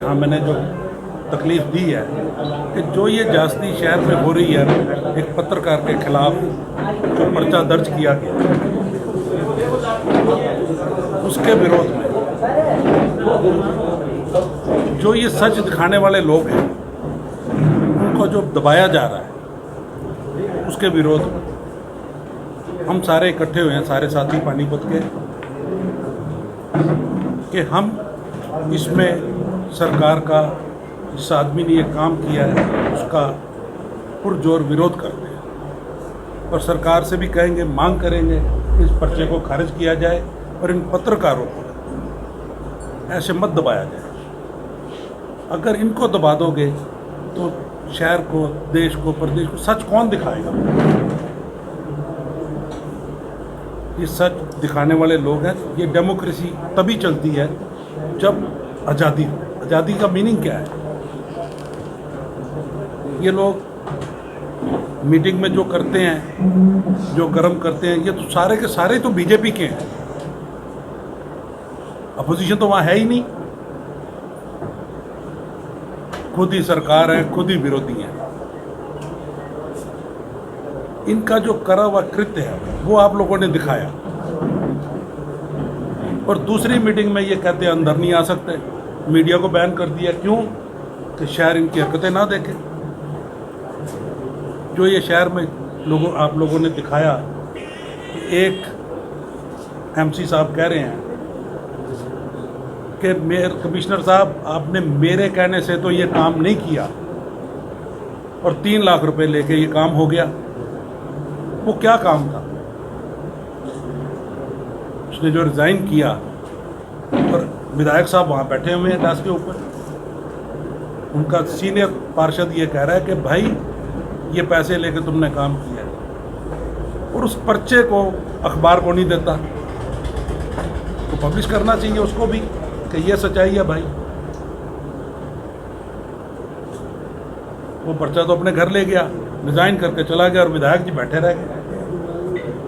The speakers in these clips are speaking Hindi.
हाँ, मैंने जो तकलीफ दी है कि जो ये ज्यादती शहर में हो रही है, एक पत्रकार के खिलाफ जो पर्चा दर्ज किया गया, उसके विरोध में जो ये सच दिखाने वाले लोग हैं, उनको जो दबाया जा रहा है, उसके विरोध में हम सारे इकट्ठे हुए हैं, सारे साथी पानीपत के, कि हम इसमें सरकार का, जिस आदमी ने ये काम किया है उसका पुरजोर विरोध करते हैं और सरकार से भी कहेंगे, मांग करेंगे कि इस पर्चे को खारिज किया जाए और इन पत्रकारों को ऐसे मत दबाया जाए। अगर इनको दबा दोगे तो शहर को, देश को, प्रदेश को सच कौन दिखाएगा? ये सच दिखाने वाले लोग हैं। ये डेमोक्रेसी तभी चलती है जब आज़ादी हो। आज़ादी का मीनिंग क्या है? ये लोग मीटिंग में जो करते हैं, जो गर्म करते हैं, ये तो सारे के सारे तो बीजेपी के हैं। अपोजिशन तो वहाँ है ही नहीं, खुद ही सरकार है, खुद ही विरोधी हैं। इनका जो करा हुआ कृत्य है वो आप लोगों ने दिखाया, और दूसरी मीटिंग में ये कहते हैं अंदर नहीं आ सकते, मीडिया को बैन कर दिया। क्यों? कि शहर इनकी हरकतें ना देखें। जो ये शहर में आप लोगों ने दिखाया कि एक एमसी साहब कह रहे हैं कि मेयर कमिश्नर साहब, आपने मेरे कहने से तो ये काम नहीं किया, और 3 लाख रुपए लेके ये काम हो गया। वो क्या काम था? उसने जो रिज़ाइन किया, और विधायक साहब वहाँ बैठे हुए हैं डेस्क के ऊपर, उनका सीनियर पार्षद ये कह रहा है कि भाई ये पैसे लेके तुमने काम किया है, और उस पर्चे को अखबार को नहीं देता, तो पब्लिश करना चाहिए उसको भी कि ये सच्चाई है भाई। वो पर्चा तो अपने घर ले गया, रिज़ाइन करके चला गया, और विधायक जी बैठे रह गए।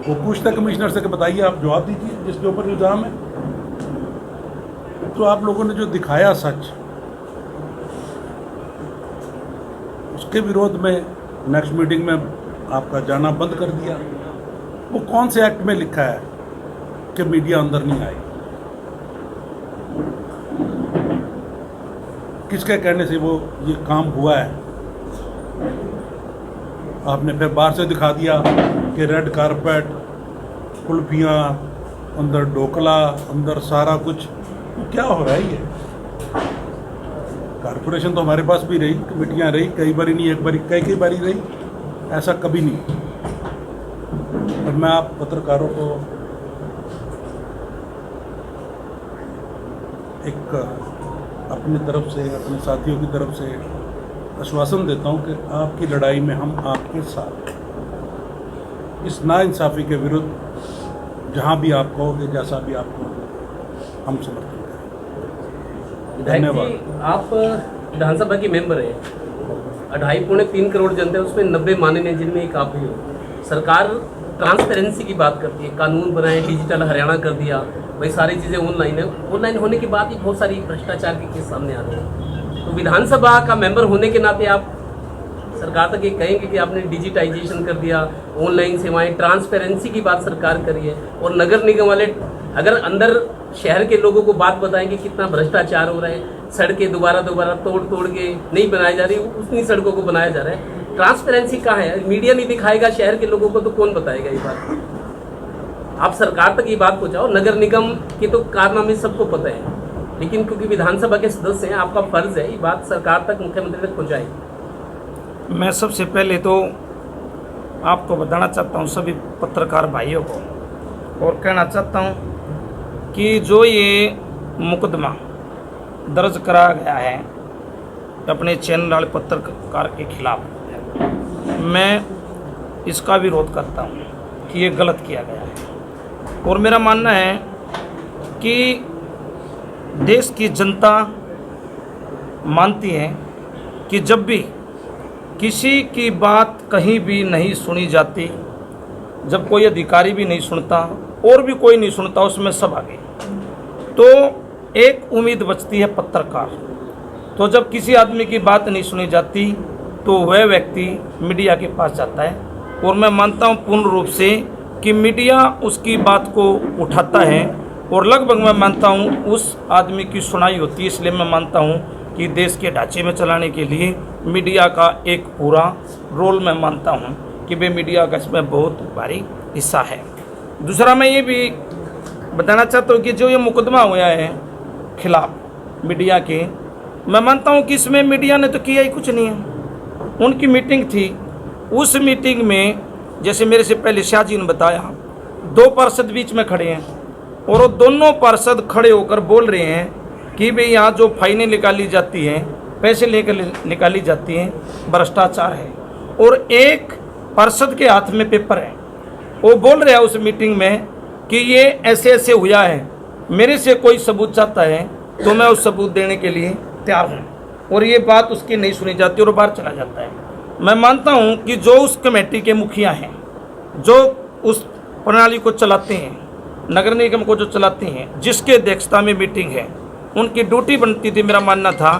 वो पूछता कमिश्नर से कि बताइए, आप जवाब दीजिए जिसके ऊपर इल्ज़ाम है। तो आप लोगों ने जो दिखाया सच, उसके विरोध में नेक्स्ट मीटिंग में आपका जाना बंद कर दिया। वो कौन से एक्ट में लिखा है कि मीडिया अंदर नहीं आएगी? किसके कहने से वो ये काम हुआ है? आपने फिर बाहर से दिखा दिया कि रेड कारपेट, कुल्फियाँ, अंदर ढोकला, अंदर सारा कुछ। तो क्या हो रहा है ये? कारपोरेशन तो हमारे पास भी रही, कमेटियाँ रही, कई बारी नहीं, एक बारी, कई बारी रही, ऐसा कभी नहीं। और मैं आप पत्रकारों को एक अपनी तरफ से, अपने साथियों की तरफ से आश्वासन देता हूं कि आपकी लड़ाई में हम आपके साथ हैं। इस नाइंसाफ़ी के विरुद्ध जहां भी आप कहोगे, जैसा भी आप कहोगे, हम समर्थन करेंगे। धन्यवाद। आप विधानसभा के मेंबर हैं, 2.5-3 करोड़ जनता है, उसमें 90 माननीय, जिनमें एक आप भी हो। सरकार ट्रांसपेरेंसी की बात करती है, कानून बनाए, डिजिटल हरियाणा कर दिया, भाई सारी चीज़ें ऑनलाइन है। ऑनलाइन होने के बाद भी बहुत सारी भ्रष्टाचार के केस सामने आ रहे हैं। तो विधानसभा का मेंबर होने के नाते आप सरकार तक ये कहेंगे कि आपने डिजिटाइजेशन कर दिया, ऑनलाइन सेवाएं, ट्रांसपेरेंसी की बात सरकार करी है, और नगर निगम वाले अगर अंदर शहर के लोगों को बात बताएंगे कितना भ्रष्टाचार हो रहा है, सड़कें दोबारा तोड़ के नहीं बनाई जा रही, उतनी सड़कों को बनाया जा रहा है। ट्रांसपेरेंसी कहाँ है? मीडिया नहीं दिखाएगा शहर के लोगों को तो कौन बताएगा ये बात? आप सरकार तक ये बात पहुँचाओ। नगर निगम के तो कारनामे सबको पता है, लेकिन क्योंकि विधानसभा के सदस्य हैं, आपका फर्ज है ये बात सरकार तक, मुख्यमंत्री तक पहुँचाए। मैं सबसे पहले तो आपको बताना चाहता हूँ, सभी पत्रकार भाइयों को, और कहना चाहता हूँ कि जो ये मुकदमा दर्ज करा गया है अपने चैनल वाले पत्रकार के खिलाफ, मैं इसका विरोध करता हूँ कि ये गलत किया गया है। और मेरा मानना है कि देश की जनता मानती है कि जब भी किसी की बात कहीं भी नहीं सुनी जाती, जब कोई अधिकारी भी नहीं सुनता और भी कोई नहीं सुनता, उसमें सब आगे, तो एक उम्मीद बचती है पत्रकार। तो जब किसी आदमी की बात नहीं सुनी जाती तो वह व्यक्ति मीडिया के पास जाता है। और मैं मानता हूँ पूर्ण रूप से कि मीडिया उसकी बात को उठाता है और लगभग मैं मानता हूँ उस आदमी की सुनाई होती है। इसलिए मैं मानता हूँ कि देश के ढांचे में चलाने के लिए मीडिया का एक पूरा रोल मैं मानता हूँ कि वे मीडिया का इसमें बहुत भारी हिस्सा है। दूसरा मैं ये भी बताना चाहता हूँ कि जो ये मुकदमा हुआ है खिलाफ मीडिया के, मैं मानता हूँ कि इसमें मीडिया ने तो किया ही कुछ नहीं है। उनकी मीटिंग थी, उस मीटिंग में जैसे मेरे से पहले शाहजी ने बताया 2 पार्षद बीच में खड़े हैं और वो दोनों पार्षद खड़े होकर बोल रहे हैं कि भाई यहाँ जो फाइनें निकाली जाती हैं, पैसे लेकर निकाली जाती हैं, भ्रष्टाचार है। और एक पार्षद के हाथ में पेपर है, वो बोल रहा है उस मीटिंग में कि ये ऐसे ऐसे हुआ है, मेरे से कोई सबूत चाहता है तो मैं उस सबूत देने के लिए तैयार हूँ। और ये बात उसकी नहीं सुनी जाती और बाहर चला जाता है। मैं मानता हूँ कि जो उस कमेटी के मुखिया हैं, जो उस प्रणाली को चलाते हैं, नगर निगम को जो चलाते हैं, जिसके अध्यक्षता में मीटिंग है, उनकी ड्यूटी बनती थी, मेरा मानना था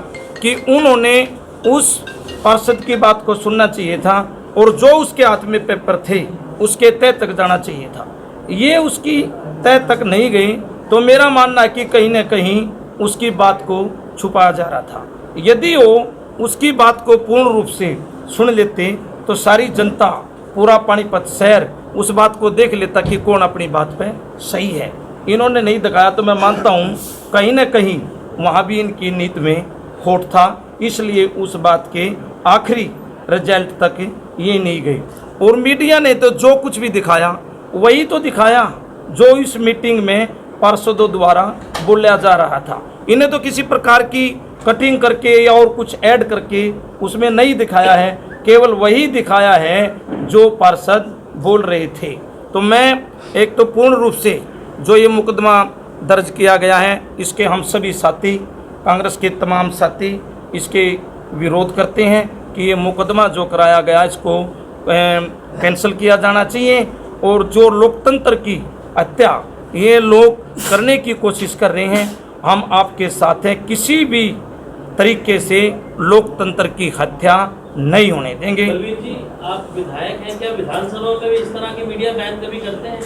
कि उन्होंने उस पार्षद की बात को सुनना चाहिए था और जो उसके हाथ में पेपर थे उसके तय तक जाना चाहिए था। ये उसकी तय तक नहीं गई तो मेरा मानना है कि कहीं ना कहीं उसकी बात को छुपाया जा रहा था। यदि वो उसकी बात को पूर्ण रूप से सुन लेते तो सारी जनता, पूरा पानीपत शहर उस बात को देख लेता कि कौन अपनी बात पे सही है। इन्होंने नहीं दिखाया तो मैं मानता हूँ कहीं ना कहीं वहाँ भी इनकी नीति में खोट था, इसलिए उस बात के आखिरी रिजल्ट तक ये नहीं गई। और मीडिया ने तो जो कुछ भी दिखाया वही तो दिखाया जो इस मीटिंग में पार्षदों द्वारा बोला जा रहा था। इन्हें तो किसी प्रकार की कटिंग करके या और कुछ ऐड करके उसमें नहीं दिखाया है, केवल वही दिखाया है जो पार्षद बोल रहे थे। तो मैं एक तो पूर्ण रूप से जो ये मुकदमा दर्ज किया गया है, इसके हम सभी साथी, कांग्रेस के तमाम साथी इसके विरोध करते हैं कि ये मुकदमा जो कराया गया इसको कैंसिल किया जाना चाहिए। और जो लोकतंत्र की हत्या ये लोग करने की कोशिश कर रहे हैं, हम आपके साथ हैं। किसी भी तरीके से लोकतंत्र की हत्या नहीं होने देंगे। बलवीर जी, आप विधायक हैं, क्या विधानसभा में भी इस तरह के मीडिया बैन कभी करते हैं?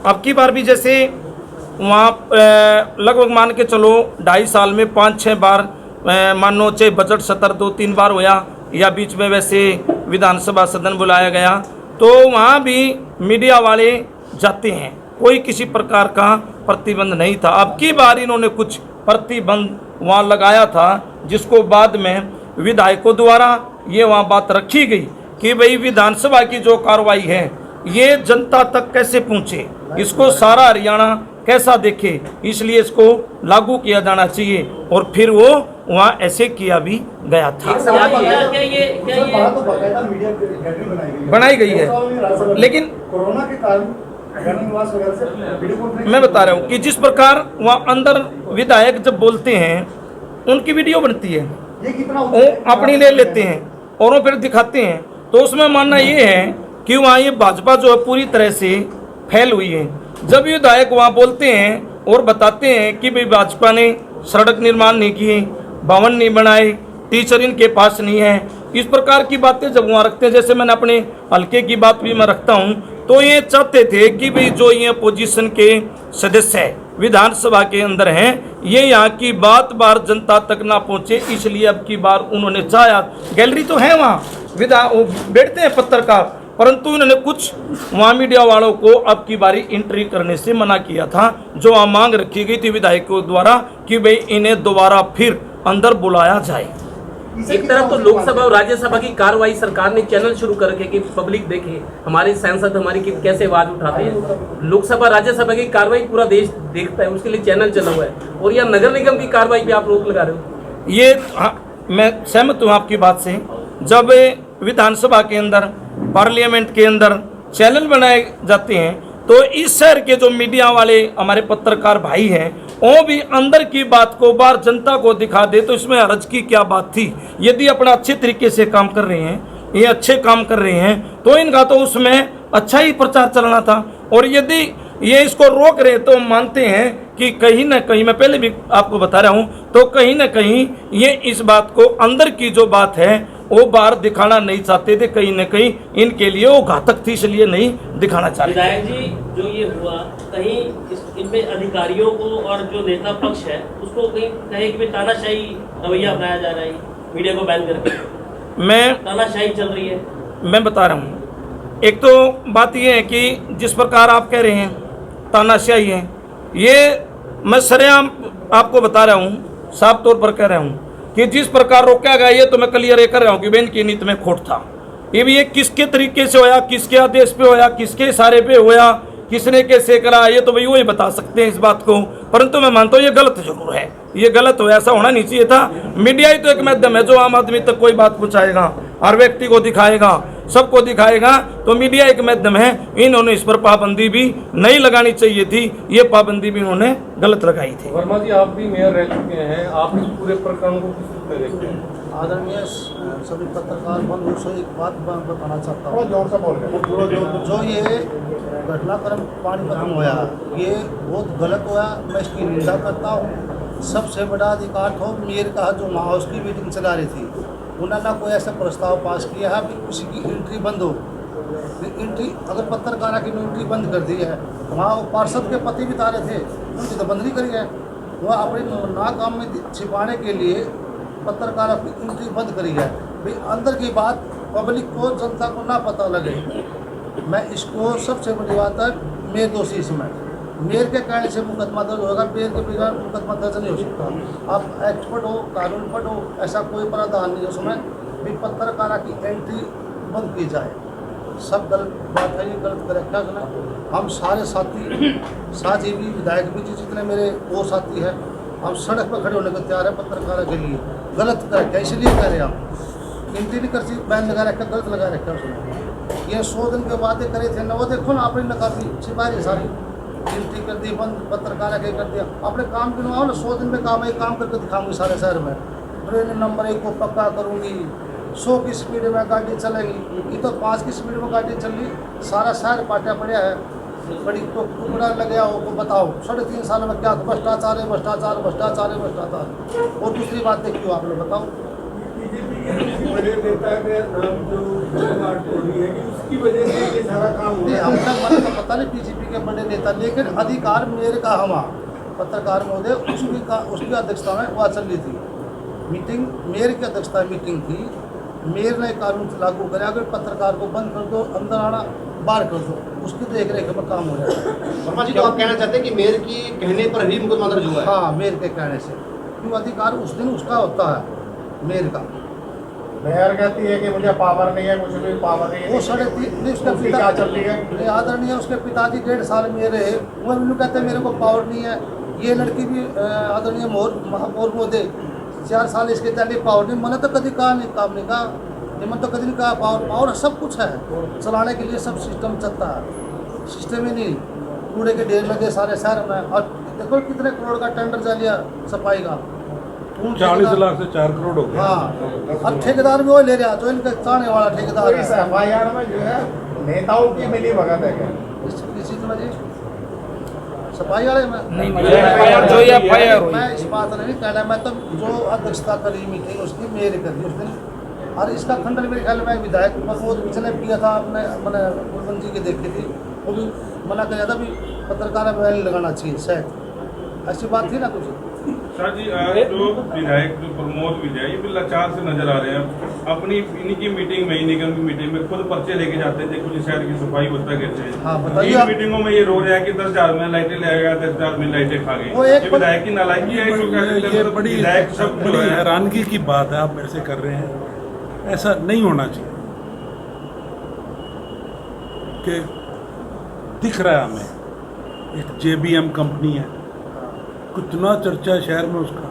अब की बार भी जैसे वहाँ लगभग मान के चलो 2.5 साल में 5-6 बार मानो चाहे बजट सत्र 2-3 बार होया या बीच में वैसे विधानसभा सदन बुलाया गया तो वहाँ भी मीडिया वाले जाते हैं, कोई किसी प्रकार का प्रतिबंध नहीं था। अब की बार इन्होंने कुछ प्रतिबंध वहाँ लगाया था जिसको बाद में विधायकों द्वारा ये वहाँ बात रखी गई कि भाई विधानसभा की जो कार्रवाई है ये जनता तक कैसे पहुँचे, इसको सारा हरियाणा कैसा देखे, इसलिए इसको लागू किया जाना चाहिए। और फिर वो वहाँ ऐसे किया भी गया था। बनाई गई है, लेकिन कोरोना के कारण मैं बता रहा हूँ कि जिस प्रकार वहाँ अंदर विधायक जब बोलते हैं उनकी वीडियो बनती है, वो अपनी ले लेते हैं और वो फिर दिखाते हैं। तो उसमें मानना ये है कि वहाँ ये भाजपा जो है पूरी तरह से फैल हुई है। जब विधायक वहाँ बोलते हैं और बताते हैं कि भाई भाजपा ने सड़क निर्माण नहीं किए, भवन नहीं बनाए, टीचर इनके पास नहीं है, इस प्रकार की बातें जब वहाँ रखते हैं, जैसे मैंने अपने हल्के की बात भी मैं रखता हूँ, तो ये चाहते थे कि भाई जो ये अपोजिशन के सदस्य है विधानसभा के अंदर हैं, ये यहाँ की बात बार जनता तक ना पहुँचे, इसलिए अब की बार उन्होंने चाहा। गैलरी तो है वहाँ, वो बैठते हैं पत्रकार, परंतु उन्होंने कुछ वहाँ मीडिया वालों को अब की बारी एंट्री करने से मना किया था, जो वहाँ मांग रखी गई थी विधायकों द्वारा कि भाई इन्हें दोबारा फिर अंदर बुलाया जाए। एक तरफ तो लोकसभा और राज्यसभा की कार्रवाई सरकार ने चैनल शुरू करके कि पब्लिक देखे हमारे सांसद हमारी कैसे आवाज उठाते हैं। लोकसभा राज्यसभा की कार्रवाई पूरा देश देखता है, उसके लिए चैनल चला हुआ है, और यह नगर निगम की कार्रवाई पे आप रोक लगा रहे हो। ये मैं सहमत हूँ आपकी बात से। जब विधानसभा के अंदर, पार्लियामेंट के अंदर चैनल बनाए जाते हैं तो इस शहर के जो मीडिया वाले हमारे पत्रकार भाई हैं वो भी अंदर की बात को बाहर जनता को दिखा दे, तो इसमें हर्ज की क्या बात थी। यदि अपना अच्छे तरीके से काम कर रहे हैं, ये अच्छे काम कर रहे हैं, तो इनका तो उसमें अच्छा ही प्रचार चलना था। और यदि ये इसको रोक रहे तो मानते हैं कि कहीं ना कहीं, मैं पहले भी आपको बता रहा हूं, तो कहीं ना कहीं ये इस बात को, अंदर की जो बात है वो बाहर दिखाना नहीं चाहते थे, कहीं ना कहीं इनके लिए वो घातक थी, इसलिए नहीं दिखाना चाहते। विधायक जी, जो ये हुआ कहीं इनमें अधिकारियों को और जो नेता पक्ष है उसको कहीं कहे कि तानाशाही रवैया अपनाया जा रहा है, मीडिया को बैन करके मैं तानाशाही चल रही है। मैं बता रहा हूँ, एक तो बात यह है कि जिस प्रकार आप कह रहे हैं तानाशाही है, ये मैं सरेआम आपको बता रहा हूँ, साफ तौर पर कह रहा हूँ कि जिस प्रकार रोका गया, ये तो मैं क्लियर ये कर रहा हूँ कि बेन की नीति में खोट था। ये भी ये किसके तरीके से होया, किसके आदेश पे होया, किसके इशारे पे होया, किसने कैसे करा, ये तो भाई वही बता सकते हैं इस बात को। परंतु मैं मानता हूँ ये गलत जरूर है, ये गलत हो, ऐसा होना नहीं चाहिए था। मीडिया ही तो एक माध्यम है जो आम आदमी तक कोई बात पहुँचाएगा, हर व्यक्ति को दिखाएगा, सबको दिखाएगा, तो मीडिया एक माध्यम है। इन्होंने इस पर पाबंदी भी नहीं लगानी चाहिए थी, ये पाबंदी भी इन्होंने गलत लगाई थी। वर्मा जी, आप भी मेयर रह चुके हैं, आप इस पूरे प्रकरण को किस रूप में देखते हैं? आदरणीय सभी पत्रकार बंधुओं से एक बात बताना चाहता हूँ। थोड़ा जोर से बोल रहे हैं। जो ये घटनाक्रम पानीपत में होया, ये बहुत गलत होया, मैं इसकी निंदा करता हूँ। सबसे बड़ा अधिकार था मेयर का, जो वहाँ उसकी मीटिंग चला रही थी, उन्होंने कोई ऐसा प्रस्ताव पास किया है कि किसी की एंट्री बंद हो। एंट्री अगर पत्रकारा की एंट्री बंद कर दी है, वहाँ पार्षद के पति भी तारे थे, उनकी तो बंद नहीं करी है। वह अपने नाकाम में छिपाने के लिए पत्रकारों की एंट्री बंद करी है। भाई अंदर की बात पब्लिक को, जनता को ना पता लगे। मैं इसको सबसे बड़ी बात है, मेयर दोषी इसमें, मेयर के कहने से मुकदमा दर्ज होगा, मेयर के बिना मुकदमा दर्ज नहीं हो सकता। आप एक्सपर्ट हो, कानून पढ़ हो, ऐसा कोई प्रावधान नहीं है उसमें भी पत्रकारा की एंट्री बंद की जाए। सब गलत बात है, ये गलत करेक्ट है उसमें। हम सारे साथी भी विधायक भी जितने मेरे वो साथी हैं, हम सड़क पर खड़े होने को तैयार है पत्रकारों के लिए। गलत करेक्ट है, इसलिए कह रहे हैं हम एंट्री नहीं कर सकते, बैन लगा रखा, गलत लगा रखा उसमें। ये 100 दिन के वादे करे थे ना, वो देखो ना आपने नकाबी छिपाई सारी एंट्री कर दी बंद, पत्रकारा के कर दिया। अपने काम गिनवाओ ना, 100 दिन में काम एक काम करके दिखाऊंगी सारे शहर में। ट्रेन नंबर 1 को पक्का करूंगी, 100 की स्पीड में गाड़ी चलेंगी। ये तो 5 की स्पीड में गाड़ी चल रही, सारा शहर पाटिया पड़िया है, बड़ी तो टुकड़ा लग गया हो। तो बताओ 3.5 साल में क्या भ्रष्टाचार है, भ्रष्टाचार, भ्रष्टाचार है, भ्रष्टाचार। और दूसरी बात देखियो आप लोग बताओ, बड़े नेता के नाम जो है कि उसकी वजह से ये सारा काम हो रहा है। हम तक मन का पता नहीं बीजेपी के बड़े नेता, लेकिन अधिकार मेयर का हमा पत्रकार महोदय उसकी अध्यक्षता में वहाँ चल रही थी मीटिंग, मेयर की अध्यक्षता में मीटिंग थी। मेयर ने कानून लागू कराया, अगर पत्रकार को बंद कर दो, अंदर आना बाहर कर दो, उसकी देख रेख में काम हो रहा है। वर्मा जी, तो आप कहना चाहते हैं कि मेयर की कहने पर ही मुकदमा दर्ज हुआ है? हाँ, मेयर के कहने से, क्यों अधिकार उस दिन उसका होता है मेयर का। मेयर कहती है कि मुझे पावर नहीं है, कुछ भी पावर नहीं है। वो 3.5 उसका उसकी पिता क्या चल रही है? आदरणीय उसके पिताजी 1.5 साल में रहे, वो भी कहते हैं मेरे को पावर नहीं है। ये लड़की भी आदरणीय महापौर महोदय 4 साल इसके चलिए पावर नहीं, मैंने तो कभी कहा नहीं, काम नहीं कहा, मैंने तो कभी नहीं कहा। पावर सब कुछ है, चलाने के लिए सब सिस्टम चलता है, सिस्टम ही नहीं। कूड़े के ढेर लगे सारे शहर में, और देखो कितने करोड़ का टेंडर चल लिया सफाई का, 40 लाख से 4 करोड़ हो गया। हाँ, और ठेकेदार भी वो ले रहा, जो इनका चाहने वाला ठेकेदार है। FIR में जो है नेताओं की मिली भगत है क्या? इस चीज में जी सफाई वाले में नहीं, जो ये FIR हुई, मैं इस बात नहीं कहना, मैं तो जो अध्यक्षता करी मीटिंग उसकी मेयर कर दी उस दिन। और इसका खंडन मेरे ख्याल में विधायक प्रमोद पिछले किया था, आपने मैंने कुलबंद जी की देखी थी, वो भी मना किया था भी पत्रकार बैन लगाना चाहिए, शायद ऐसी बात थी ना कुछ। सर जी, आज जो विधायक जो प्रमोद विजय ये भी लाचार से नजर आ रहे हैं। अपनी इनकी मीटिंग में, निगम की मीटिंग में खुद पर्चे लेके जाते थे, कुछ शहर की सफाई होता कहते हैं। हाँ, बताइए इन आप। मीटिंगों में ये रो रहा है कि 10,000 में लाइटें ले आएगा, 10,000 में लाइटें खा वो गई। एक ये विधायक की नालायकी है, इसको क्या कहते हैं? ये मतलब बड़ी विधायक सब बड़ी हैरानगी की बात है आप मेरे से कर रहे हैं। ऐसा नहीं होना चाहिए कि दिख रहा है हमें एक JBM कंपनी है, कितना चर्चा है शहर में उसका।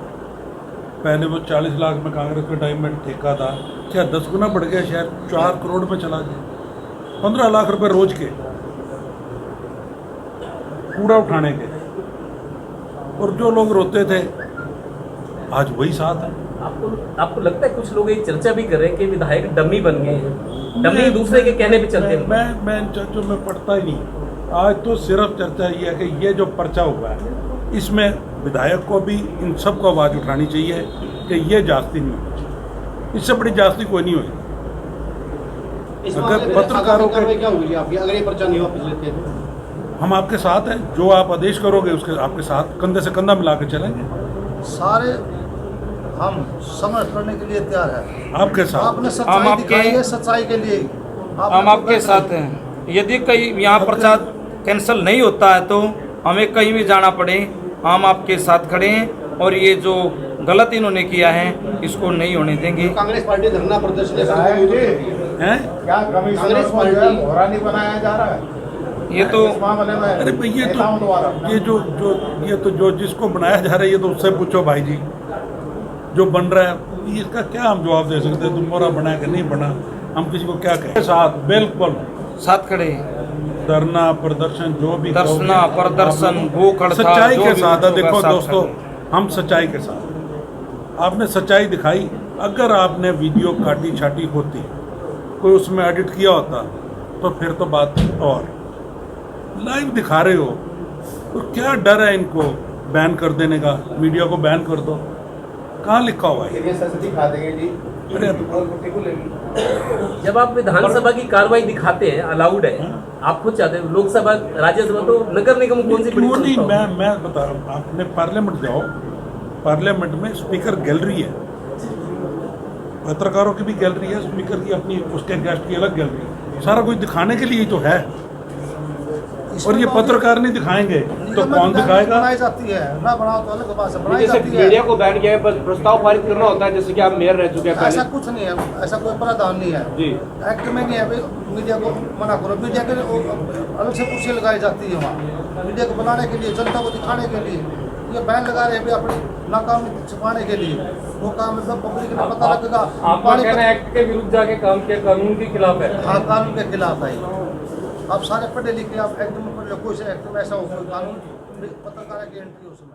पहले वो 40 लाख में कांग्रेस के टाइम में ठेका था, क्या 10 गुना बढ़ गया, शहर 4 करोड़ में चला गया। 15 लाख रुपए रोज के कूड़ा उठाने के, और जो लोग रोते थे आज वही साथ है। आपको लगता है कुछ लोग ये चर्चा भी कर रहे हैं कि विधायक डमी बन गए हैं, डमी दूसरे के कहने पे चलते हैं? मैं इन चर्चों में पढ़ता ही नहीं। आज तो सिर्फ चर्चा ये है कि ये जो पर्चा हुआ है इसमें विधायक को भी इन सबको आवाज़ उठानी चाहिए कि ये जास्ती नहीं होगी, इससे बड़ी जास्ती कोई नहीं होगी। इस अगर मामले में पत्रकारों आगामी कार्रवाई क्या होगी आपकी अगर ये पर्चा नहीं वापस लेते हैं तो? हम आपके साथ हैं, जो आप आदेश करोगे उसके आपके साथ कंधे से कंधा मिला के चलेंगे। सारे हम समझ करने के लिए तैयार है। आपके साथ आपने हम सच्चाई आपके- दिखाई है, सच्चाई के लिए हम आपके साथ हैं। यदि कहीं यहाँ पर्चा कैंसिल नहीं होता है तो हमें कहीं भी जाना पड़े, हम आपके साथ खड़े हैं और ये जो गलत इन्होंने किया है इसको नहीं होने देंगे। कांग्रेस पार्टी धरना प्रदर्शन हैं। क्या कमिश्नर कांग्रेस को जो है पार्टी- मोहरा नहीं बनाया जा रहा है ये तो इस मामले में? अरे भाई ये नेताओं द्वारा तो जो जिसको बनाया जा रहा है ये तो उससे पूछो भाई जी, जो बन रहा है इसका क्या हम जवाब दे सकते हैं? तुम मोरा बना कि नहीं बना, हम किसी को क्या कहें? साथ बिल्कुल साथ खड़े हैं। धरना प्रदर्शन जो भी धरना कहोगे, प्रदर्शन आप लोग भूख हड़ताल सच्चाई जो के भी साथ कुछ है। होगा, देखो साथ दोस्तों, खड़े। हम सच्चाई के साथ, आपने सच्चाई दिखाई। अगर आपने वीडियो काटी छाटी होती, कोई उसमें एडिट किया होता तो फिर तो बात और। लाइव दिखा रहे हो तो क्या डर है इनको बैन कर देने का? मीडिया को बैन कर दो, कहाँ लिखा हुआ है? दिखा देंगे जी। अरे जब आप विधानसभा की कार्रवाई दिखाते हैं, अलाउड है, आप खुद चाहते हैं, लोकसभा राज्यसभा तो नगर निगम कौन सी बड़ी क्यों नहीं? संस्था हो? मैं बता रहा हूँ, आपने पार्लियामेंट जाओ, पार्लियामेंट में स्पीकर गैलरी है, पत्रकारों की भी गैलरी है, स्पीकर की अपनी, उसके गेस्ट की अलग गैलरी है। सारा कुछ दिखाने के लिए ही तो है। और ये पत्रकार नहीं दिखाएंगे तो कौन दिखाएगा? बनाई जाती है ना, बनाओ तो अलग बात है, बनाई जैसे जाती मीडिया है। को बैन किया है, बस प्रस्ताव पारित करना होता है, जैसे कि आप मेयर रह चुके हैं ऐसा पहले। कुछ नहीं है, ऐसा कोई प्रावधान नहीं है जी। एक्ट में नहीं है भाई मीडिया को मना करो। मीडिया के लिए अलग से कुर्सी लगाई जाती है वहाँ, मीडिया को बनाने के लिए, जनता को दिखाने के लिए। ये बैन लगा रहे हैं भाई अपनी नाकामी छिपाने के लिए, वो काम में पब्लिक ने पता लगेगा। आपका कहना है एक्ट के विरुद्ध जाके काम किया, कानून के खिलाफ है। हाँ, कानून के खिलाफ है। आप सारे पढ़े लिखे, आप एक्ट में पढ़ लो, कोई से एक्ट में ऐसा हो, कोई कानून पत्रकार की एंट्री उसमें